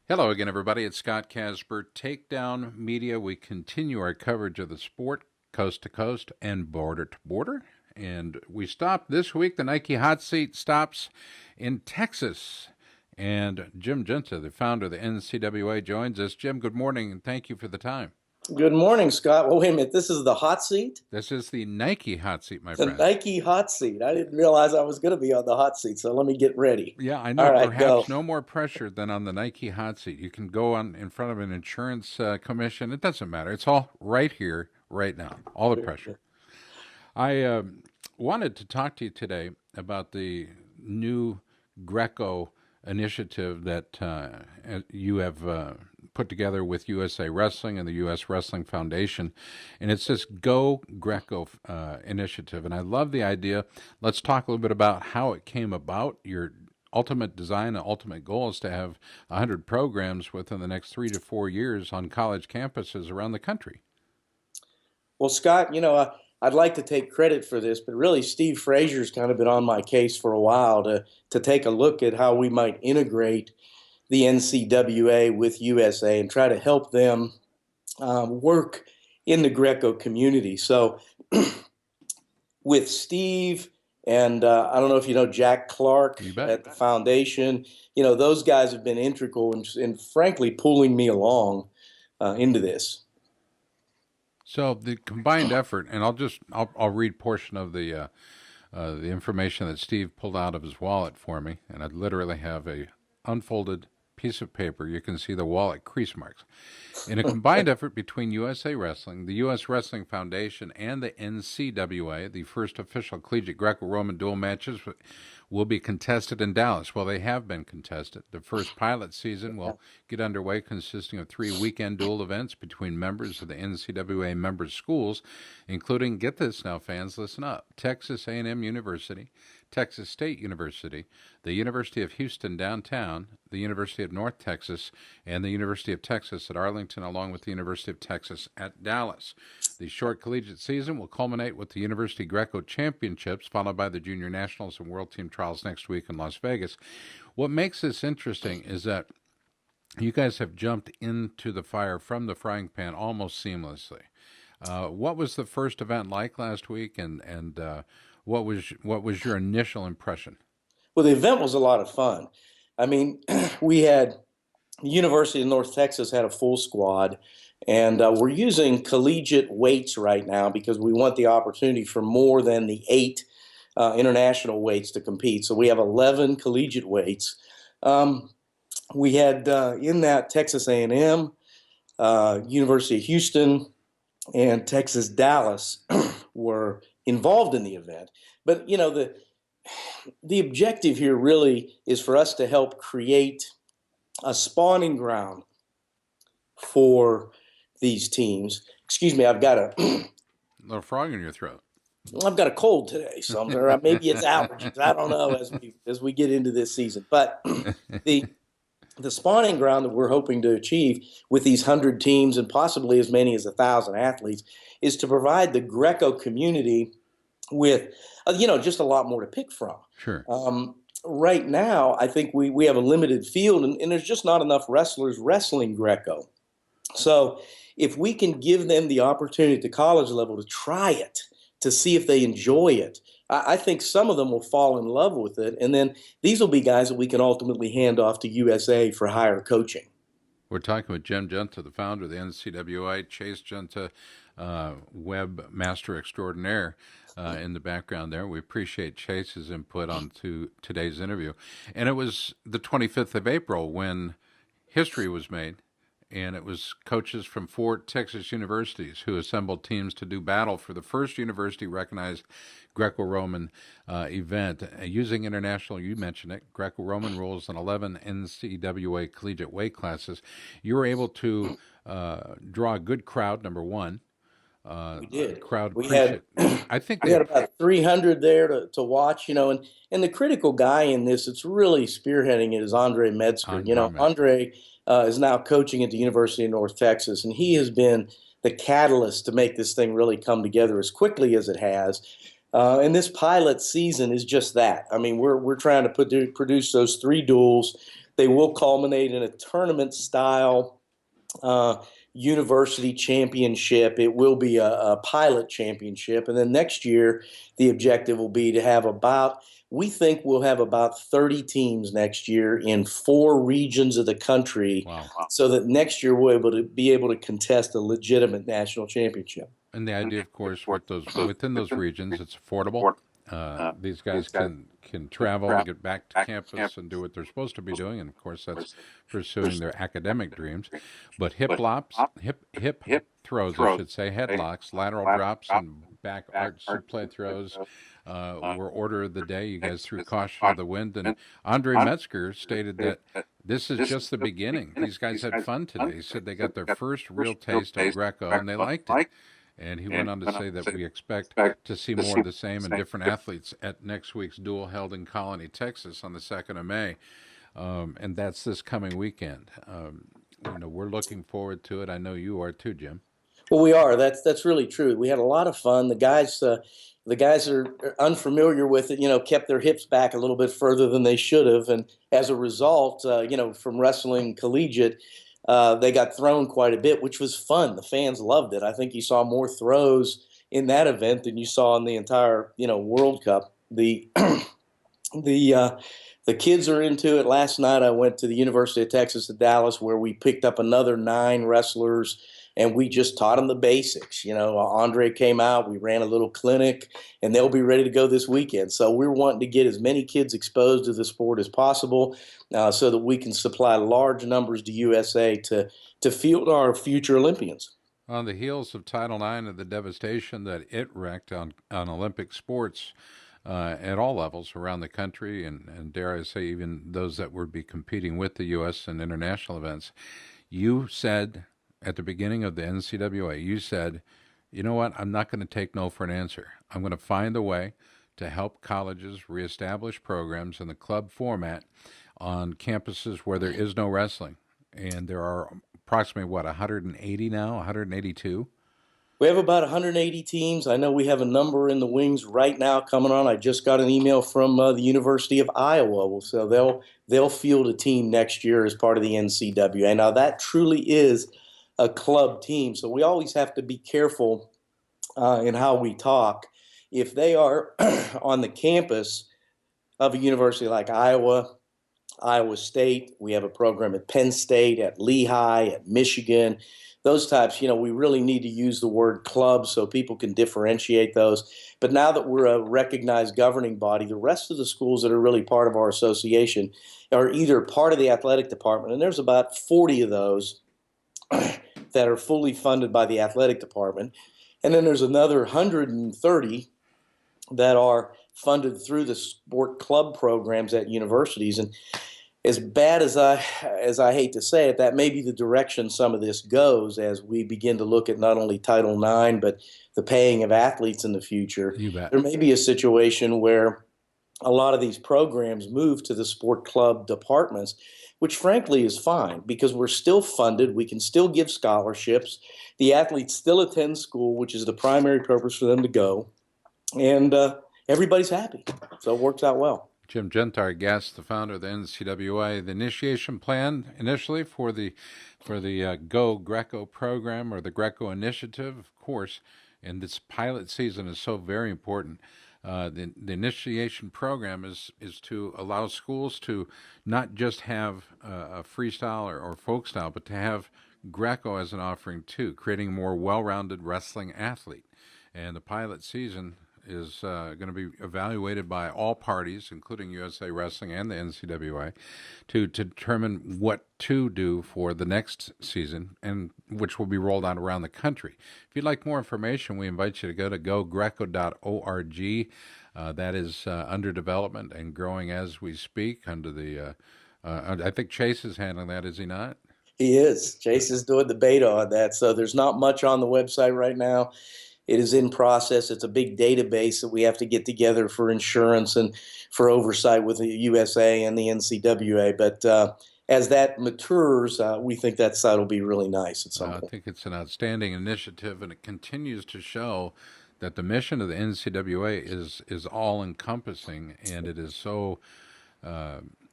Hello again, everybody. It's Scott Casper, Takedown Media. We continue our coverage of the sport coast to coast and border to border. And we stopped this week. The Nike Hot Seat stops in Texas. And Jim Guinta, the founder of the NCWA, joins us. Jim, good morning, and thank you for the time. Good morning, Scott. Well, wait a minute. This is the hot seat? This is the Nike Hot Seat, my The friend. Nike hot seat. I didn't realize I was going to be on the hot seat, so let me get ready. Yeah, I All know. right, go. Perhaps no more pressure than on the Nike Hot Seat. You can go on in front of an insurance commission. It doesn't matter. It's all right here, right now. All the pressure. I wanted to talk to you today about the new Greco initiative that you have put together with USA Wrestling and the U.S. Wrestling Foundation. And it's this Go Greco initiative. And I love the idea. Let's talk a little bit about how it came about. Your ultimate design and ultimate goal is to have 100 programs within the next 3 to 4 years on college campuses around the country. Well, Scott, I'd like to take credit for this, but really Steve Frazier's kind of been on my case for a while to take a look at how we might integrate the NCWA with USA and try to help them work in the Greco community. So with Steve and I don't know if you know Jack Clark You bet. at the foundation. Those guys have been integral in frankly pulling me along into this. So the combined effort, and I'll read portion of the information that Steve pulled out of his wallet for me, and I literally have a unfolded piece of paper. You can see the wallet crease marks. In a combined effort between USA Wrestling, the U.S. Wrestling Foundation, and the NCWA, the first official collegiate Greco-Roman dual matches will be contested in Dallas. Well, they have been contested. The first pilot season will get underway, consisting of 3 weekend dual events between members of the NCWA member schools, including, get this now, fans, listen up, Texas A&M University, Texas State University, the University of Houston downtown, the University of North Texas, and the University of Texas at Arlington, along with the University of Texas at Dallas. The short collegiate season will culminate with the University Greco Championships, followed by the Junior Nationals and World Team Trials next week in Las Vegas. What makes this interesting is that you guys have jumped into the fire from the frying pan almost seamlessly. What was the first event like last week, and what was your initial impression? Well, the event was a lot of fun. I mean, we had the University of North Texas had a full squad, and we're using collegiate weights right now because we want the opportunity for more than the eight international weights to compete. So we have 11 collegiate weights. Um, we had in that Texas A&M, University of Houston, and Texas Dallas were involved in the event. But the objective here really is for us to help create a spawning ground for these teams. Excuse me, A little frog in your throat. I've got a cold today, so maybe it's allergies. I don't know as we get into this season. But the the spawning ground that we're hoping to achieve with these 100 teams and possibly as many as 1,000 athletes is to provide the Greco community with just a lot more to pick from. Sure. Right now, I think we have a limited field, and there's just not enough wrestlers wrestling Greco. So if we can give them the opportunity at the college level to try it, to see if they enjoy it, I think some of them will fall in love with it. And then these will be guys that we can ultimately hand off to USA for higher coaching. We're talking with Jim Guinta, the founder of the NCWA, Chase Guinta, webmaster extraordinaire, in the background there. We appreciate Chase's input on to today's interview. And it was the 25th of April when history was made, and it was coaches from 4 Texas universities who assembled teams to do battle for the first university-recognized Greco-Roman event using international. You mentioned it, Greco-Roman rules and 11 NCWA collegiate weight classes. You were able to draw a good crowd. Number one, We did. crowd We had appreciate. I think we they. had about 300 there to watch, and the critical guy in this that's really spearheading it is Andre Metzger. Andre Metzger. Andre is now coaching at the University of North Texas, and he has been the catalyst to make this thing really come together as quickly as it has. And this pilot season is just that. I mean, we're trying to produce those three duels They will culminate in a tournament style uh, university championship. It will be a pilot championship. And then next year, the objective will be to have we think we'll have about 30 teams next year in 4 regions of the country. Wow. So that next year we'll be able to contest a legitimate national championship. And the idea, of course, within those regions, it's affordable. These guys can travel, get back to campus, and do what they're supposed to be doing, and of course, that's pursuing their academic dreams. But hip throws, I should say, headlocks, lateral drops, and back arch suplex throws were order of the day. You guys threw caution to the wind, and Andre Metzger stated that this is just the beginning. These guys had fun today. He said they got their first real taste of Greco, and they liked it. And he went on to say that we expect to see more of the same and different athletes at next week's duel held in Colony, Texas on the 2nd of May. And that's this coming weekend. We're looking forward to it. I know you are too, Jim. Well, we are. That's really true. We had a lot of fun. The guys are unfamiliar with it, kept their hips back a little bit further than they should have. And as a result, from wrestling collegiate, they got thrown quite a bit, which was fun. The fans loved it. I think you saw more throws in that event than you saw in the entire, World Cup. The the kids are into it. Last night I went to the University of Texas at Dallas, where we picked up another 9 wrestlers, and we just taught them the basics. Andre came out, we ran a little clinic, and they'll be ready to go this weekend. So we're wanting to get as many kids exposed to the sport as possible, so that we can supply large numbers to USA to field our future Olympians. On the heels of Title IX and the devastation that it wreaked on Olympic sports at all levels around the country, and dare I say even those that would be competing with the U.S. in international events, you said at the beginning of the NCWA, you said, you know what, I'm not going to take no for an answer. I'm going to find a way to help colleges reestablish programs in the club format on campuses where there is no wrestling. And there are approximately, 180 now, 182? We have about 180 teams. I know we have a number in the wings right now coming on. I just got an email from the University of Iowa, so they'll field a team next year as part of the NCWA. Now that truly is a club team, so we always have to be careful in how we talk. If they are on the campus of a university like Iowa State, we have a program at Penn State, at Lehigh, at Michigan, those types, we really need to use the word club so people can differentiate those. But now that we're a recognized governing body, the rest of the schools that are really part of our association are either part of the athletic department, and there's about 40 of those that are fully funded by the athletic department. And then there's another 130 that are funded through the sport club programs at universities. And as bad as I hate to say it, that may be the direction some of this goes as we begin to look at not only Title IX, but the paying of athletes in the future. You bet. There may be a situation where a lot of these programs move to the sport club departments, which frankly is fine because we're still funded. We can still give scholarships. The athletes still attend school, which is the primary purpose for them to go. And everybody's happy. So it works out well. Jim Guinta, our guest, the founder of the NCWA. The initiation plan initially for the Go Greco program, or the Greco initiative, of course, and this pilot season is so very important. The initiation program is to allow schools to not just have a freestyle or folk style, but to have Greco as an offering too, creating a more well-rounded wrestling athlete. And the pilot season is going to be evaluated by all parties, including USA Wrestling and the NCWA, to determine what to do for the next season, and which will be rolled out around the country. If you'd like more information, we invite you to go to gogreco.org. That is under development and growing as we speak. Under the, I think Chase is handling that, is he not? He is. Chase is doing the beta on that, so there's not much on the website right now. It is in process. It's a big database that we have to get together for insurance and for oversight with the USA and the NCWA. But as that matures, we think that site will be really nice at some point. I think it's an outstanding initiative, and it continues to show that the mission of the NCWA is all-encompassing, and it is so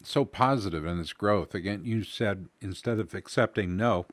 so positive in its growth. Again, you said instead of accepting no,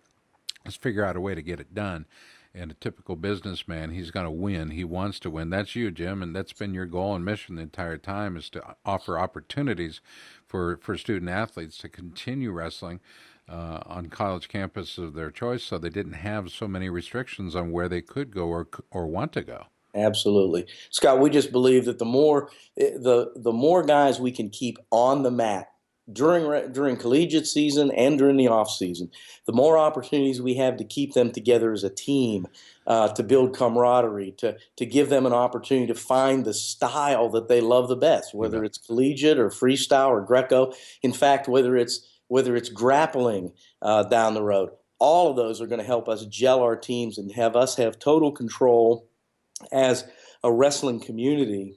let's figure out a way to get it done. And a typical businessman, he's going to win. He wants to win. That's you, Jim, and that's been your goal and mission the entire time, is to offer opportunities for student athletes to continue wrestling on college campus of their choice, so they didn't have so many restrictions on where they could go or want to go. Absolutely. Scott, we just believe that the more guys we can keep on the mat during collegiate season and during the off season, the more opportunities we have to keep them together as a team, to build camaraderie, to give them an opportunity to find the style that they love the best, You whether bet. it's collegiate or freestyle or Greco. In fact, whether it's grappling down the road, all of those are going to help us gel our teams and have us have total control as a wrestling community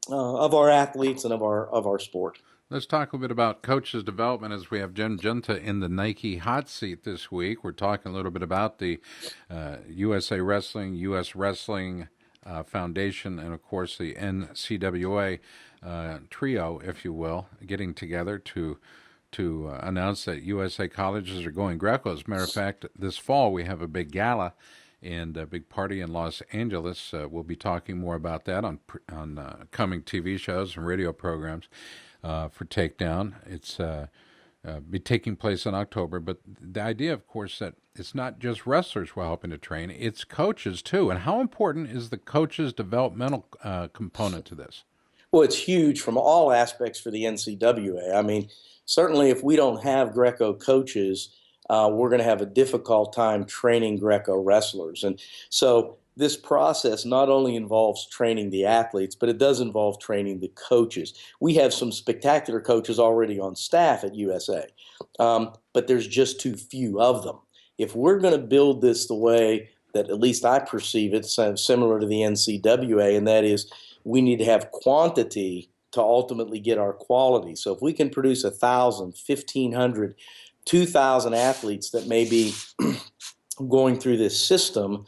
of our athletes and of our sport. Let's talk a bit about coaches' development as we have Jim Guinta in the Nike hot seat this week. We're talking a little bit about the USA Wrestling, U.S. Wrestling Foundation, and of course the NCWA trio, if you will, getting together to announce that USA colleges are going Greco. As a matter of fact, this fall we have a big gala and a big party in Los Angeles. We'll be talking more about that on coming TV shows and radio programs for Takedown. It's be taking place in October, but the idea, of course, that it's not just wrestlers we're helping to train; it's coaches too. And how important is the coaches' developmental component to this? Well, it's huge from all aspects for the NCWA. I mean, certainly if we don't have Greco coaches, we're going to have a difficult time training Greco wrestlers. And so this process not only involves training the athletes, but it does involve training the coaches. We have some spectacular coaches already on staff at USA, but there's just too few of them. If we're going to build this the way that at least I perceive it, similar to the NCWA, and that is we need to have quantity to ultimately get our quality. So if we can produce 1,000, 1,500, 2,000 athletes that may be going through this system,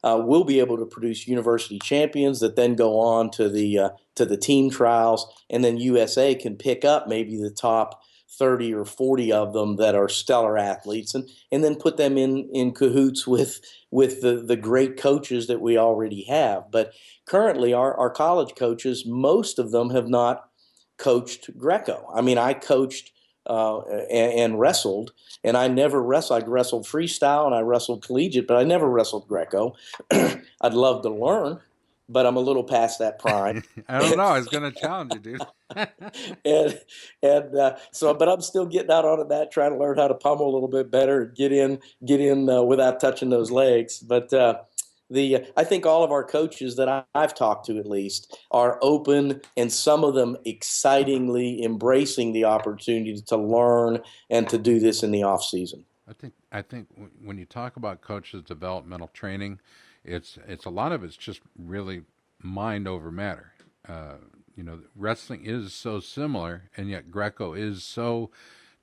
we'll be able to produce university champions that then go on to the team trials, and then USA can pick up maybe the top 30 or 40 of them that are stellar athletes, and then put them in cahoots with the great coaches that we already have. But currently, our college coaches, most of them have not coached Greco. I mean, I coached and wrestled, and I never wrestled. I wrestled freestyle and I wrestled collegiate, but I never wrestled Greco. I'd love to learn, but I'm a little past that prime. I don't know. I was going to challenge you, dude. and but I'm still getting out on the mat, trying to learn how to pummel a little bit better and get in without touching those legs. But I think all of our coaches that I've talked to, at least, are open, and some of them excitingly embracing the opportunity to learn and to do this in the off season. I think when you talk about coaches' developmental training, it's a lot of it's just really mind over matter. Wrestling is so similar, and yet Greco is so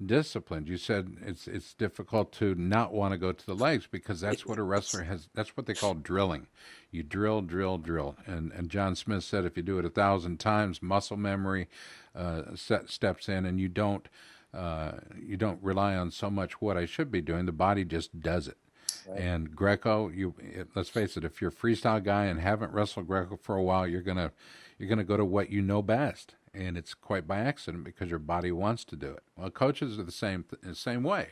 disciplined. You said it's difficult to not want to go to the legs because that's what a wrestler has. That's what they call drilling. You drill, drill, drill. And John Smith said if you do it 1,000 times, muscle memory steps in, and you don't rely on so much what I should be doing. The body just does it. Right. And Greco, let's face it, if you're a freestyle guy and haven't wrestled Greco for a while, you're gonna go to what you know best, and it's quite by accident because your body wants to do it. Well, coaches are the same way.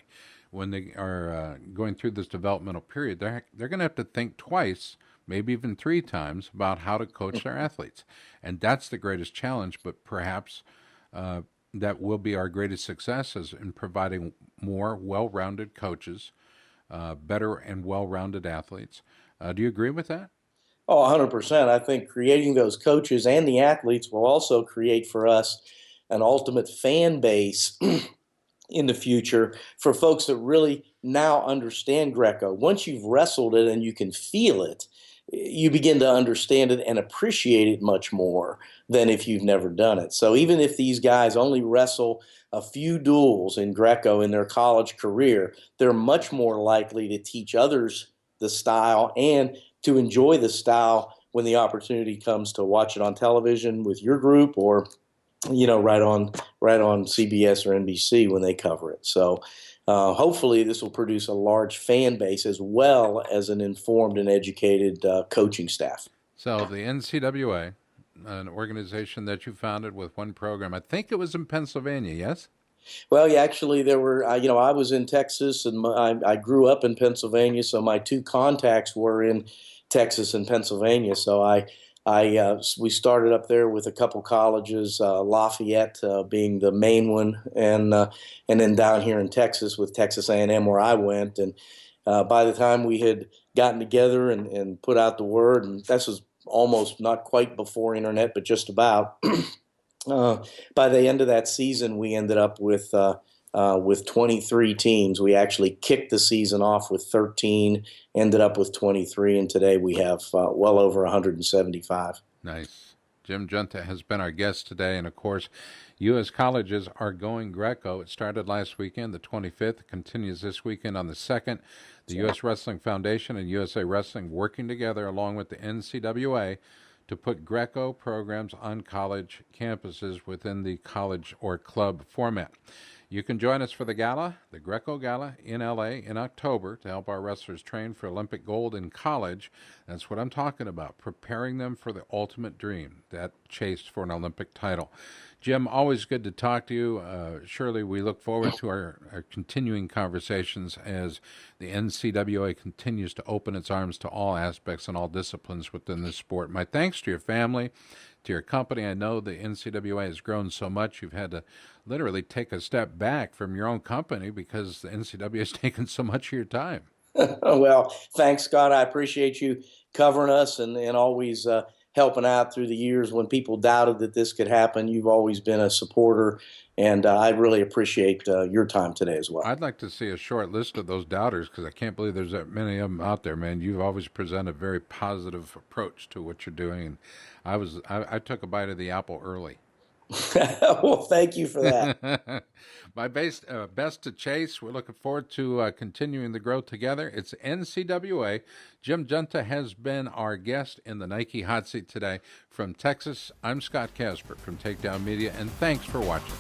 When they are going through this developmental period, they're going to have to think twice, maybe even three times, about how to coach their athletes, and that's the greatest challenge. But perhaps that will be our greatest success is in providing more well-rounded coaches, better and well-rounded athletes. Do you agree with that? Oh, 100%. I think creating those coaches and the athletes will also create for us an ultimate fan base in the future for folks that really now understand Greco. Once you've wrestled it and you can feel it, you begin to understand it and appreciate it much more than if you've never done it. So even if these guys only wrestle a few duels in Greco in their college career, they're much more likely to teach others the style and to enjoy the style when the opportunity comes to watch it on television with your group or right on CBS or NBC when they cover it. So hopefully this will produce a large fan base as well as an informed and educated coaching staff. So the NCWA, an organization that you founded with one program, I think it was in Pennsylvania, yes? Well, yeah, actually, there were, I was in Texas and I grew up in Pennsylvania, so my two contacts were in Texas and Pennsylvania. So we started up there with a couple colleges, Lafayette being the main one, and then down here in Texas with Texas A&M where I went. And by the time we had gotten together and put out the word, and this was almost not quite before internet, but just about. By the end of that season, we ended up with 23 teams. We actually kicked the season off with 13, ended up with 23, and today we have well over 175. Nice. Jim Guinta has been our guest today, and of course, U.S. colleges are going Greco. It started last weekend, the 25th. It continues this weekend on the 2nd. The U.S. Wrestling Foundation and USA Wrestling working together along with the NCWA to put Greco programs on college campuses within the college or club format. You can join us for the gala, the Greco Gala in LA in October to help our wrestlers train for Olympic gold in college. That's what I'm talking about, preparing them for the ultimate dream, that chase for an Olympic title. Jim, always good to talk to you. Surely we look forward to our continuing conversations as the NCWA continues to open its arms to all aspects and all disciplines within this sport. My thanks to your family, to your company. I know the NCWA has grown so much you've had to literally take a step back from your own company because the NCWA has taken so much of your time. Well, thanks, Scott. I appreciate you covering us and always helping out through the years when people doubted that this could happen. You've always been a supporter, and I really appreciate your time today as well. I'd like to see a short list of those doubters because I can't believe there's that many of them out there, man. You've always presented a very positive approach to what you're doing, and I took a bite of the apple early. Well, thank you for that. My best to chase. We're looking forward to continuing the growth together. It's NCWA. Jim Guinta has been our guest in the Nike Hot Seat today. From Texas, I'm Scott Casper from Takedown Media, and thanks for watching.